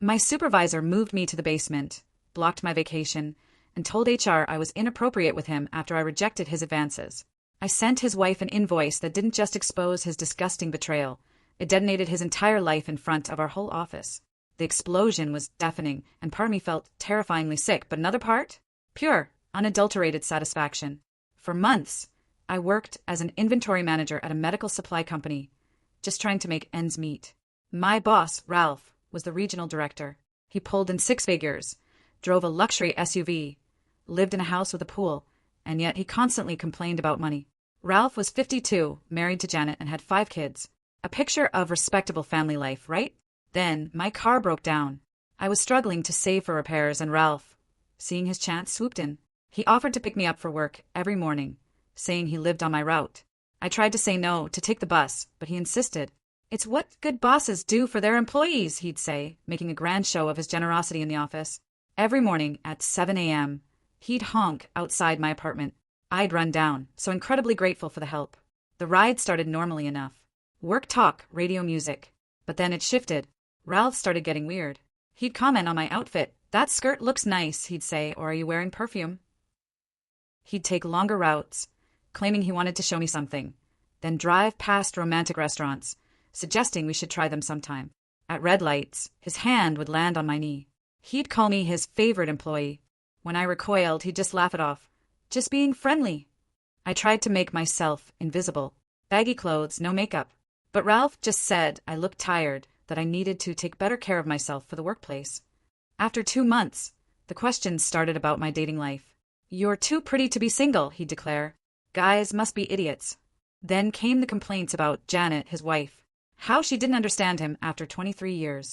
My supervisor moved me to the basement, blocked my vacation, and told HR I was inappropriate with him after I rejected his advances. I sent his wife an invoice that didn't just expose his disgusting betrayal, it detonated his entire life in front of our whole office. The explosion was deafening, and part of me felt terrifyingly sick, but another part? Pure, unadulterated satisfaction. For months, I worked as an inventory manager at a medical supply company, just trying to make ends meet. My boss, Ralph, was the regional director. He pulled in six figures, drove a luxury SUV, lived in a house with a pool, and yet he constantly complained about money. Ralph was 52, married to Janet, and had 5 kids. A picture of respectable family life, right? Then, my car broke down. I was struggling to save for repairs, and Ralph, seeing his chance, swooped in. He offered to pick me up for work every morning, saying he lived on my route. I tried to say no, to take the bus, but he insisted. It's what good bosses do for their employees, he'd say, making a grand show of his generosity in the office. Every morning at 7 a.m., he'd honk outside my apartment. I'd run down, so incredibly grateful for the help. The ride started normally enough. Work talk, radio music. But then it shifted. Ralph started getting weird. He'd comment on my outfit. That skirt looks nice, he'd say, or are you wearing perfume? He'd take longer routes, claiming he wanted to show me something, then drive past romantic restaurants, suggesting we should try them sometime. At red lights, his hand would land on my knee. He'd call me his favorite employee. When I recoiled, he'd just laugh it off. Just being friendly. I tried to make myself invisible. Baggy clothes, no makeup. But Ralph just said I looked tired, that I needed to take better care of myself for the workplace. After 2 months, the questions started about my dating life. You're too pretty to be single, he'd declare. Guys must be idiots. Then came the complaints about Janet, his wife. How she didn't understand him after 23 years.